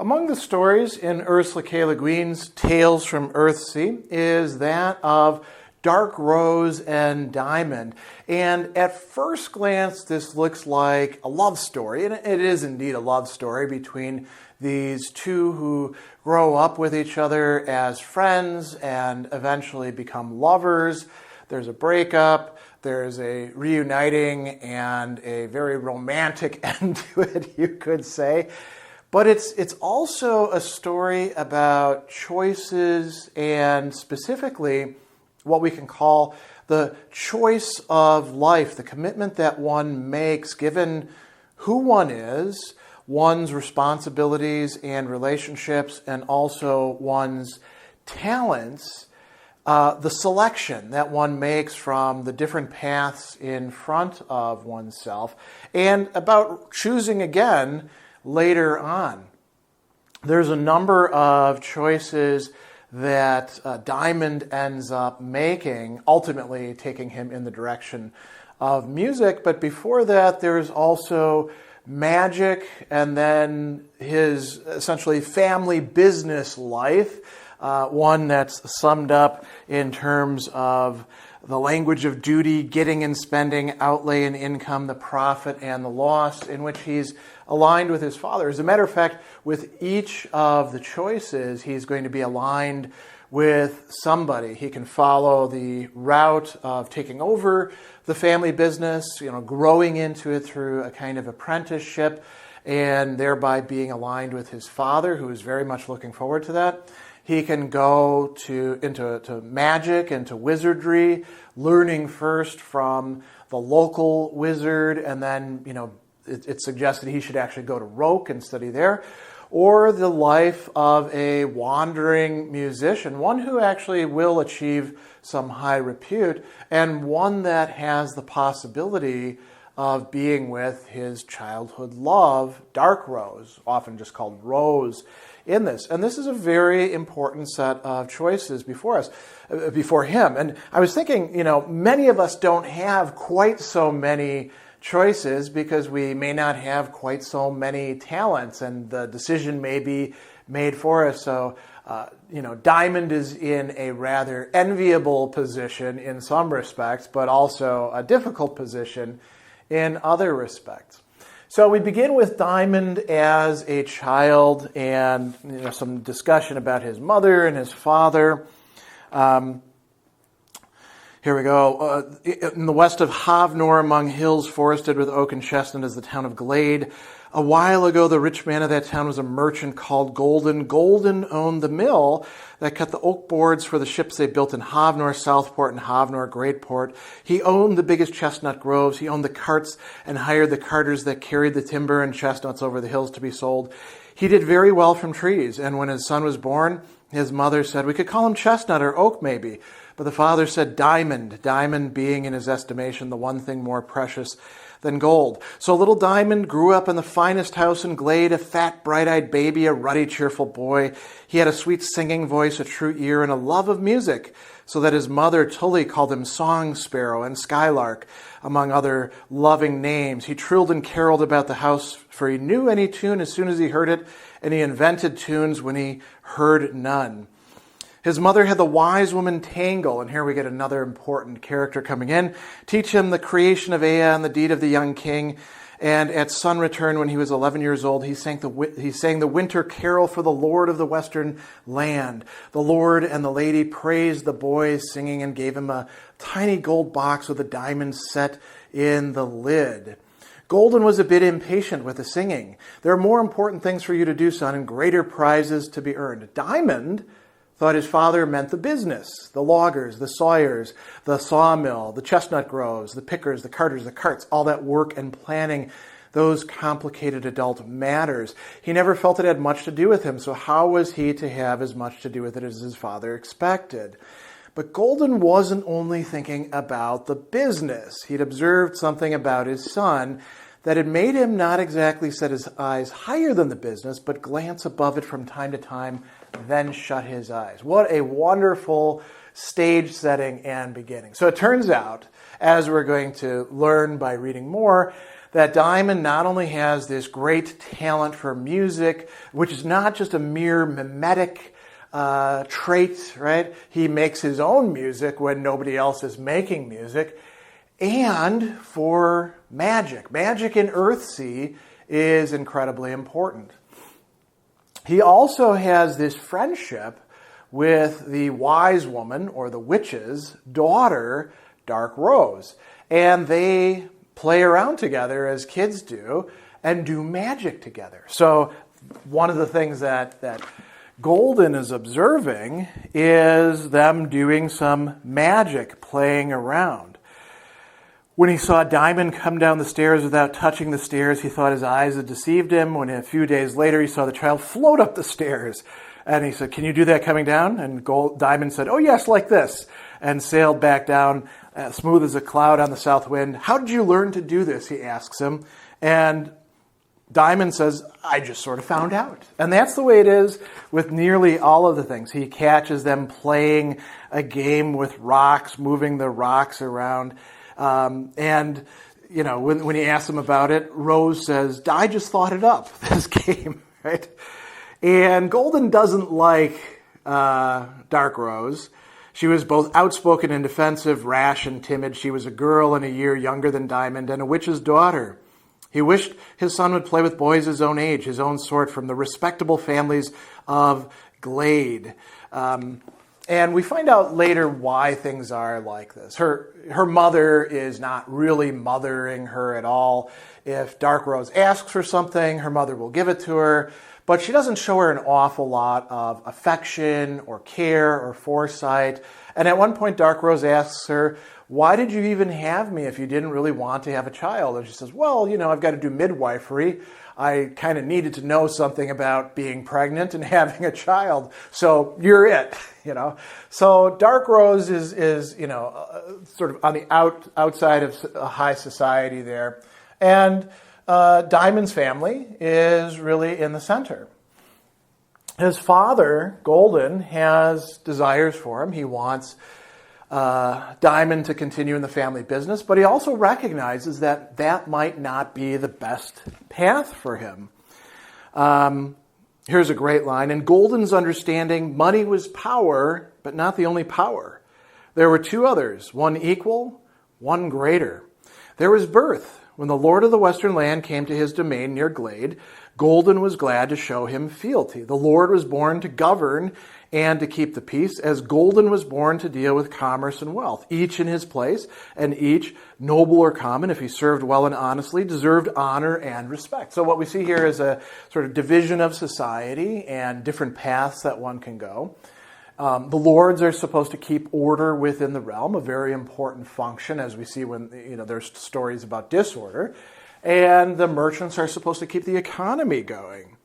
Among the stories in Ursula K. Leguin's Tales from Earthsea is that of Darkrose and Diamond. And at first glance, this looks like a love story, and it is indeed a love story between these two who grow up with each other as friends and eventually become lovers. There's a breakup, there's a reuniting, and a very romantic end to it, you could say. But it's also a story about choices and specifically what we can call the choice of life, the commitment that one makes given who one is, one's responsibilities and relationships, and also one's talents, the selection that one makes from the different paths in front of oneself, and about choosing again later on. There's a number of choices that Diamond ends up making, ultimately taking him in the direction of music. But before that, there's also magic, and then his essentially family business life, one that's summed up in terms of the language of duty, getting and spending, outlay and income, the profit and the loss, in which he's aligned with his father. As a matter of fact, with each of the choices, he's going to be aligned with somebody. He can follow the route of taking over the family business, growing into it through a kind of apprenticeship, and thereby being aligned with his father, who is very much looking forward to that. He can go into magic, into wizardry, learning first from the local wizard, and then, it's suggested he should actually go to Roke and study there. Or the life of a wandering musician, one who actually will achieve some high repute, and one that has the possibility of being with his childhood love, Darkrose, often just called Rose, in this. And this is a very important set of choices before him. And I was thinking, many of us don't have quite so many choices because we may not have quite so many talents, and the decision may be made for us. So, Diamond is in a rather enviable position in some respects, but also a difficult position in other respects. So we begin with Diamond as a child, and some discussion about his mother and his father. Here we go. In the west of Havnor, among hills forested with oak and chestnut, is the town of Glade. A while ago, the rich man of that town was a merchant called Golden. Golden owned the mill that cut the oak boards for the ships they built in Havnor, Southport, and Havnor, Greatport. He owned the biggest chestnut groves. He owned the carts and hired the carters that carried the timber and chestnuts over the hills to be sold. He did very well from trees, and when his son was born, his mother said, "We could call him Chestnut or Oak, maybe." But the father said Diamond, Diamond being in his estimation the one thing more precious than gold. So little Diamond grew up in the finest house in Glade, a fat, bright-eyed baby, a ruddy, cheerful boy. He had a sweet singing voice, a true ear, and a love of music, so that his mother, Tully, called him Song Sparrow and Skylark, among other loving names. He trilled and caroled about the house, for he knew any tune as soon as he heard it, and he invented tunes when he heard none. His mother had the wise woman Tangle, and here we get another important character coming in, teach him the creation of Ea and the deed of the young king. And at sun return, when he was 11 years old, he sang the winter carol for the Lord of the western land. The Lord and the lady praised the boy singing and gave him a tiny gold box with a diamond set in the lid. Golden was a bit impatient with the singing. There are more important things for you to do, son, and greater prizes to be earned. Diamond thought his father meant the business, the loggers, the sawyers, the sawmill, the chestnut groves, the pickers, the carters, the carts, all that work and planning, those complicated adult matters. He never felt it had much to do with him, so how was he to have as much to do with it as his father expected? But Golden wasn't only thinking about the business. He'd observed something about his son that had made him not exactly set his eyes higher than the business, but glance above it from time to time, then shut his eyes. What a wonderful stage setting and beginning. So it turns out, as we're going to learn by reading more, that Diamond not only has this great talent for music, which is not just a mere mimetic trait, right? He makes his own music when nobody else is making music, and for magic. Magic in Earthsea is incredibly important. He also has this friendship with the wise woman, or the witch's daughter, Darkrose. And they play around together as kids do and do magic together. So one of the things that Golden is observing is them doing some magic, playing around. When he saw Diamond come down the stairs without touching the stairs, he thought his eyes had deceived him. When a few days later he saw the child float up the stairs, and he said, "Can you do that coming down?" And Diamond said, "Oh yes, like this," and sailed back down, smooth as a cloud on the south wind. "How did you learn to do this?" he asks him. And Diamond says, "I just sort of found out." And that's the way it is with nearly all of the things. He catches them playing a game with rocks, moving the rocks around. And, you know, when he asks him about it, Rose says, "I just thought it up, this game," right? And Golden doesn't like Darkrose. She was both outspoken and defensive, rash and timid. She was a girl and a year younger than Diamond and a witch's daughter. He wished his son would play with boys his own age, his own sort, from the respectable families of Glade. And we find out later why things are like this. Her mother is not really mothering her at all. If Darkrose asks for something, her mother will give it to her. But she doesn't show her an awful lot of affection or care or foresight. And at one point, Darkrose asks her, "Why did you even have me if you didn't really want to have a child?" And she says, "Well, you know, I've got to do midwifery. I kind of needed to know something about being pregnant and having a child. So you're it," you know. So Darkrose is you know, sort of on the outside of high society there. And Diamond's family is really in the center. His father, Golden, has desires for him. He wants Diamond to continue in the family business, but he also recognizes that that might not be the best path for him. Here's a great line. "In Golden's understanding, money was power, but not the only power. There were two others, one equal, one greater. There was birth. When the lord of the western land came to his domain near Glade, Golden was glad to show him fealty. The lord was born to govern and to keep the peace, as Golden was born to deal with commerce and wealth, each in his place, and each, noble or common, if he served well and honestly, deserved honor and respect." So what we see here is a sort of division of society and different paths that one can go. The lords are supposed to keep order within the realm, a very important function, as we see when, you know, there's stories about disorder. And the merchants are supposed to keep the economy going.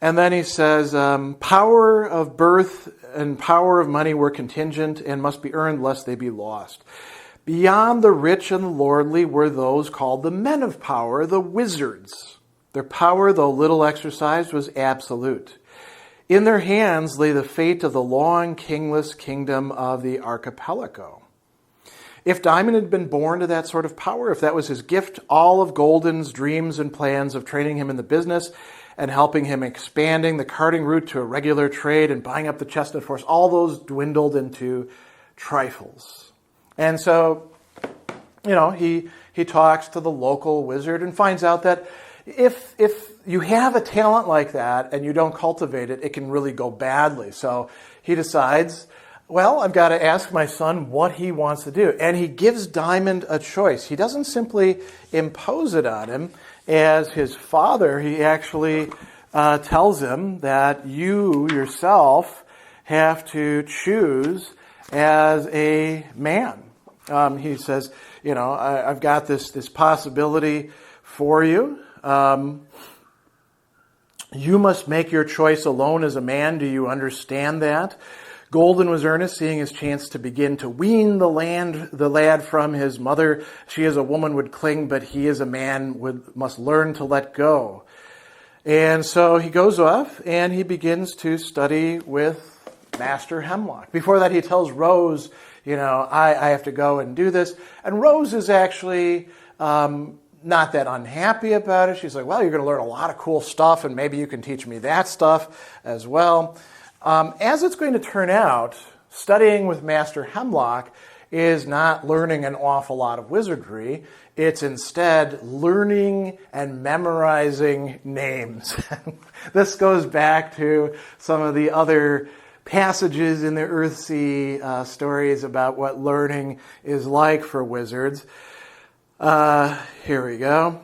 And then he says, "Power of birth and power of money were contingent and must be earned lest they be lost. Beyond the rich and the lordly were those called the men of power, the wizards. Their power, though little exercised, was absolute. In their hands lay the fate of the long kingless kingdom of the archipelago. If Diamond had been born to that sort of power, if that was his gift, all of Golden's dreams and plans of training him in the business and helping him expanding the carting route to a regular trade and buying up the chestnut forest, all those dwindled into trifles." And so, you know, he talks to the local wizard and finds out that if you have a talent like that and you don't cultivate it, it can really go badly. So he decides, well, I've got to ask my son what he wants to do. And he gives Diamond a choice. He doesn't simply impose it on him as his father. He actually tells him that you yourself have to choose as a man. He says, you know, I've got this possibility for you. You must make your choice alone as a man. Do you understand that? Golden was earnest, seeing his chance to begin to wean the lad from his mother. She as a woman would cling, but he as a man must learn to let go. And so he goes off and he begins to study with Master Hemlock. Before that, he tells Rose, you know, I have to go and do this. And Rose is actually not that unhappy about it. She's like, well, you're going to learn a lot of cool stuff, and maybe you can teach me that stuff as well. As it's going to turn out, studying with Master Hemlock is not learning an awful lot of wizardry. It's instead learning and memorizing names. This goes back to some of the other passages in the Earthsea stories about what learning is like for wizards. Here we go.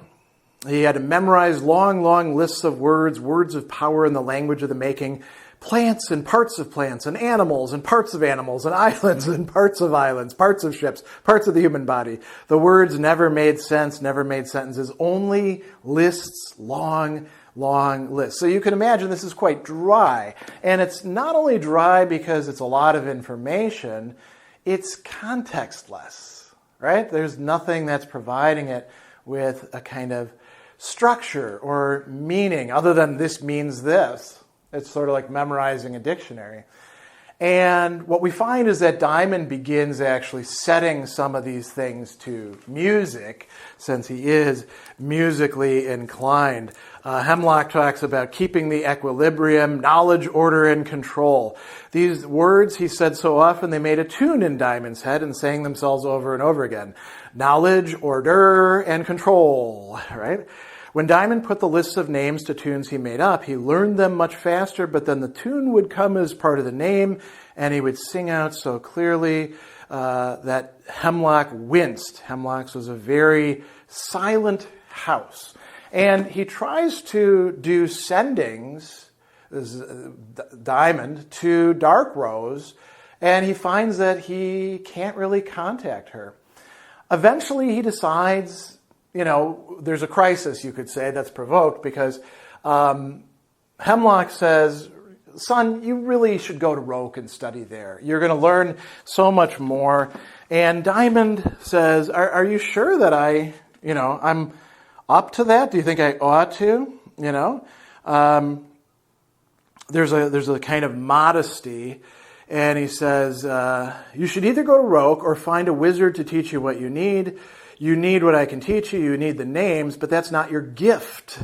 He had to memorize long, long lists of words of power in the language of the making, plants and parts of plants, and animals and parts of animals, and islands and parts of islands, parts of ships, parts of the human body. The words never made sense, never made sentences, only lists, long lists. So you can imagine this is quite dry. And it's not only dry because it's a lot of information, it's contextless, right? There's nothing that's providing it with a kind of structure or meaning other than this means this. It's sort of like memorizing a dictionary. And what we find is that Diamond begins actually setting some of these things to music, since he is musically inclined. Hemlock talks about keeping the equilibrium, knowledge, order, and control. These words he said so often, they made a tune in Diamond's head and sang themselves over and over again. Knowledge, order, and control, right? When Diamond put the lists of names to tunes he made up, he learned them much faster, but then the tune would come as part of the name, and he would sing out so clearly that Hemlock winced. Hemlock's was a very silent house. And he tries to do sendings, Diamond, to Darkrose, and he finds that he can't really contact her. Eventually he decides, there's a crisis, you could say, that's provoked because Hemlock says, son, you really should go to Roke and study there. You're going to learn so much more. And Diamond says, are you sure that I'm up to that? Do you think I ought to? There's a kind of modesty. And he says, you should either go to Roke or find a wizard to teach you what you need. You need what I can teach you. You need the names, but that's not your gift.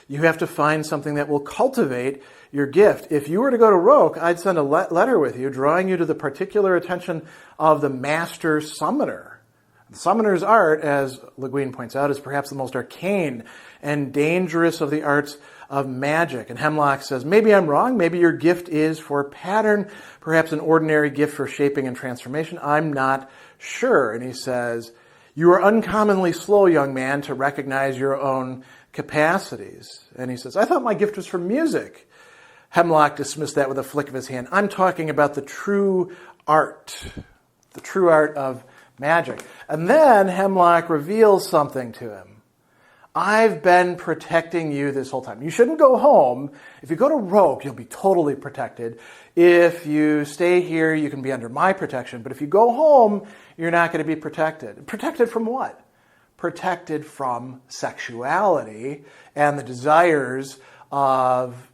You have to find something that will cultivate your gift. If you were to go to Roke, I'd send a letter with you drawing you to the particular attention of the master summoner. The summoner's art, as Leguin points out, is perhaps the most arcane and dangerous of the arts of magic. And Hemlock says, maybe I'm wrong. Maybe your gift is for pattern, perhaps an ordinary gift for shaping and transformation. I'm not sure. And he says, you are uncommonly slow, young man, to recognize your own capacities. And he says, I thought my gift was for music. Hemlock dismissed that with a flick of his hand. I'm talking about the true art of magic. And then Hemlock reveals something to him. I've been protecting you this whole time. You shouldn't go home. If you go to Roke, you'll be totally protected. If you stay here, you can be under my protection. But if you go home, you're not going to be protected. Protected from what? Protected from sexuality and the desires of,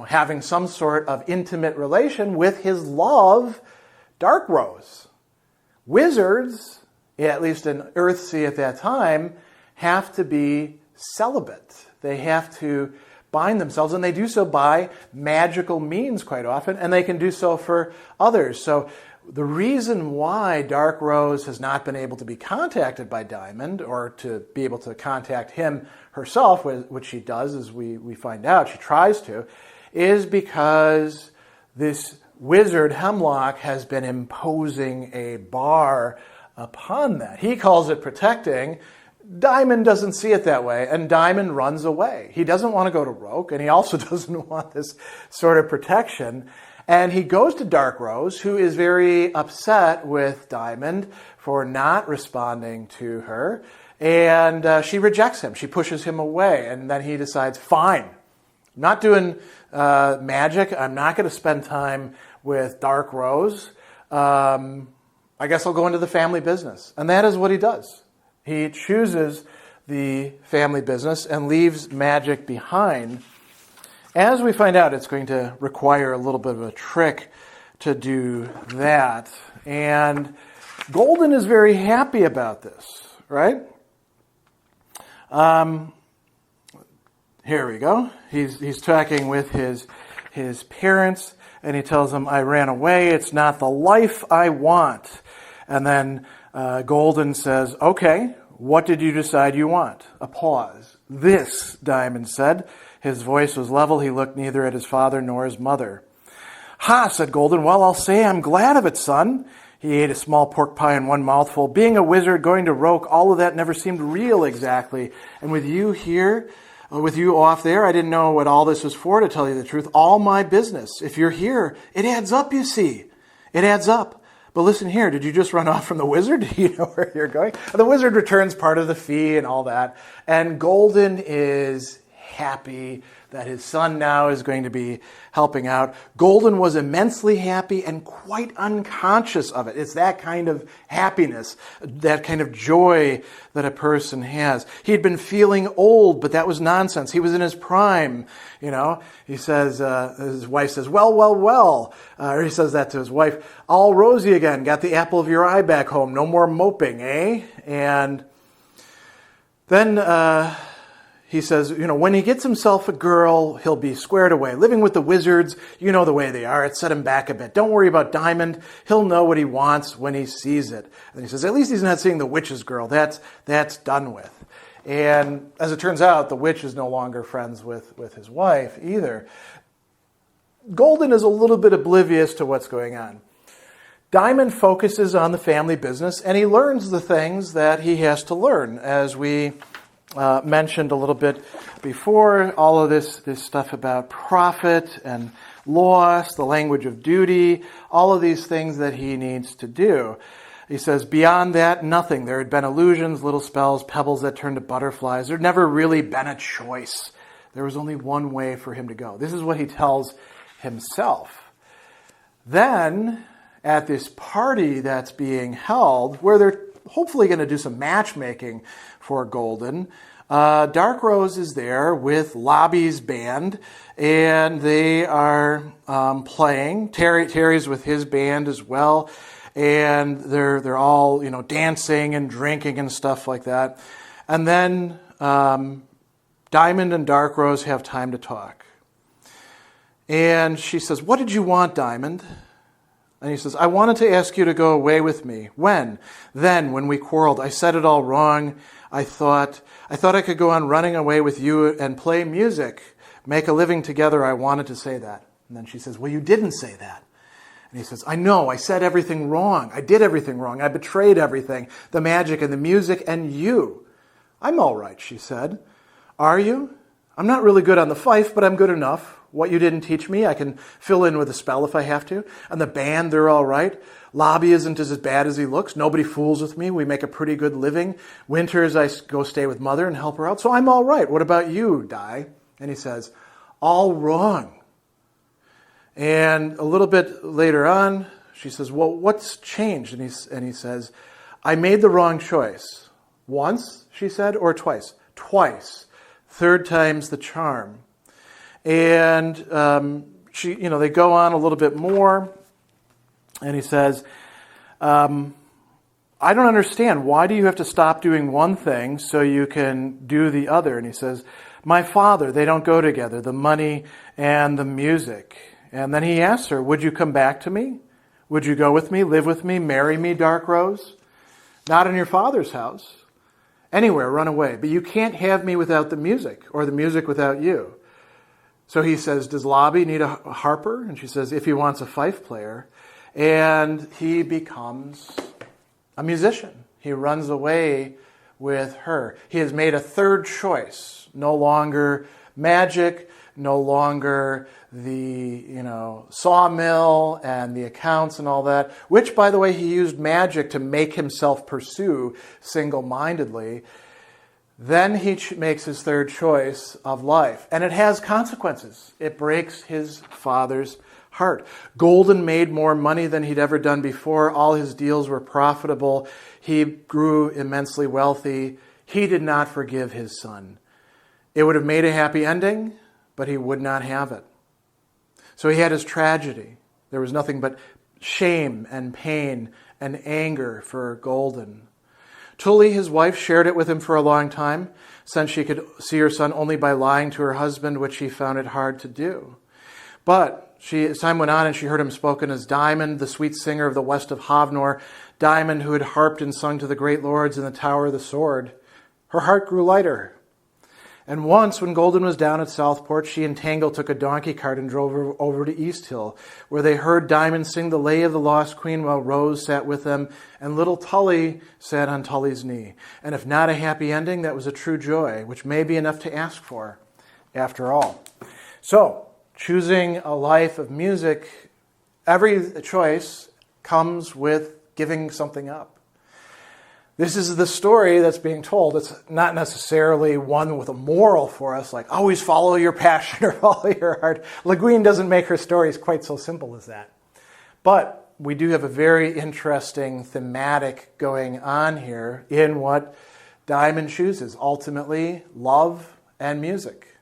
having some sort of intimate relation with his love, Darkrose. Wizards, at least in Earthsea at that time, have to be celibate. They have to bind themselves, and they do so by magical means quite often, and they can do so for others. So the reason why Darkrose has not been able to be contacted by Diamond, or to be able to contact him herself, which she does, as we find out, she tries to, is because this wizard Hemlock has been imposing a bar upon that. He calls it protecting. Diamond doesn't see it that way, and Diamond runs away. He doesn't want to go to Roke, and he also doesn't want this sort of protection. And he goes to Darkrose, who is very upset with Diamond for not responding to her, and she rejects him. She pushes him away, and then he decides, fine, I'm not doing magic. I'm not going to spend time with Darkrose. I guess I'll go into the family business. And that is what he does. He chooses the family business and leaves magic behind. As we find out, it's going to require a little bit of a trick to do that. And Golden is very happy about this, right? Here we go. He's talking with his parents, and he tells them, I ran away. It's not the life I want. And then Golden says, okay, what did you decide you want? A pause. This, Diamond said. His voice was level. He looked neither at his father nor his mother. Ha, said Golden. Well, I'll say I'm glad of it, son. He ate a small pork pie in one mouthful. Being a wizard, going to Roke, all of that never seemed real exactly. And with you here, with you off there, I didn't know what all this was for, to tell you the truth. All my business. If you're here, it adds up, you see. It adds up. But listen here, did you just run off from the wizard? Do you know where you're going? The wizard returns part of the fee and all that. And Golden is happy that his son now is going to be helping out. Golden was immensely happy and quite unconscious of it. It's that kind of happiness, that kind of joy that a person has. He had been feeling old, but that was nonsense. He was in his prime. You know, he says, his wife says, well. Or he says that to his wife, all rosy again, got the apple of your eye back home. No more moping, eh? And then he says, you know, when he gets himself a girl, he'll be squared away. Living with the wizards, you know the way they are. It set him back a bit. Don't worry about Diamond. He'll know what he wants when he sees it. And he says, at least he's not seeing the witch's girl. That's done with. And as it turns out, the witch is no longer friends with his wife either. Golden is a little bit oblivious to what's going on. Diamond focuses on the family business, and he learns the things that he has to learn, as we mentioned a little bit before, all of this stuff about profit and loss, the language of duty, all of these things that he needs to do. He says, beyond that, nothing. There had been illusions, little spells, pebbles that turned to butterflies. There'd never really been a choice. There was only one way for him to go. This is what he tells himself. Then, at this party that's being held, where they're hopefully going to do some matchmaking for Golden, Darkrose is there with Lobby's band, and they are playing. Terry's with his band as well, and they're all, you know, dancing and drinking and stuff like that. And then Diamond and Darkrose have time to talk. And she says, what did you want, Diamond? And he says, I wanted to ask you to go away with me. When? Then, when we quarreled. I said it all wrong. I thought I could go on running away with you and play music, make a living together. I wanted to say that. And then she says, well, you didn't say that. And he says, I know, I said everything wrong. I did everything wrong. I betrayed everything, the magic and the music and you. I'm all right, she said. Are you? I'm not really good on the fife, but I'm good enough. What you didn't teach me, I can fill in with a spell if I have to. And the band, they're all right. Lobby isn't as bad as he looks. Nobody fools with me. We make a pretty good living. Winters, I go stay with Mother and help her out. So I'm all right. What about you, Di? And he says, all wrong. And a little bit later on, she says, well, what's changed? And he says, I made the wrong choice. Once, she said, or twice? Twice. Third time's the charm. And they go on a little bit more, and he says, I don't understand. Why do you have to stop doing one thing so you can do the other? And he says, my father, they don't go together, the money and the music. And then he asks her, would you come back to me? Would you go with me, live with me, marry me, Darkrose? Not in your father's house. Anywhere, run away. But you can't have me without the music, or the music without you. So he says, does Lobby need a harper? And she says, if he wants a fife player. And he becomes a musician. He runs away with her. He has made a third choice. No longer magic, no longer the, sawmill and the accounts and all that, which, by the way, he used magic to make himself pursue single-mindedly. Then he makes his third choice of life, and it has consequences. It breaks his father's heart. Golden made more money than he'd ever done before. All his deals were profitable. He grew immensely wealthy. He did not forgive his son. It would have made a happy ending, but he would not have it. So he had his tragedy. There was nothing but shame and pain and anger for Golden. Tully, his wife, shared it with him for a long time, since she could see her son only by lying to her husband, which she found it hard to do. But as time went on and she heard him spoken as Diamond, the sweet singer of the west of Havnor, Diamond who had harped and sung to the great lords in the Tower of the Sword, her heart grew lighter. And once, when Golden was down at Southport, she and Tangle took a donkey cart and drove her over to East Hill, where they heard Diamond sing the Lay of the Lost Queen while Rose sat with them, and little Tully sat on Tully's knee. And if not a happy ending, that was a true joy, which may be enough to ask for, after all. So, choosing a life of music, every choice comes with giving something up. This is the story that's being told. It's not necessarily one with a moral for us, like always follow your passion or follow your heart. Leguin doesn't make her stories quite so simple as that. But we do have a very interesting thematic going on here in what Diamond chooses, ultimately love and music.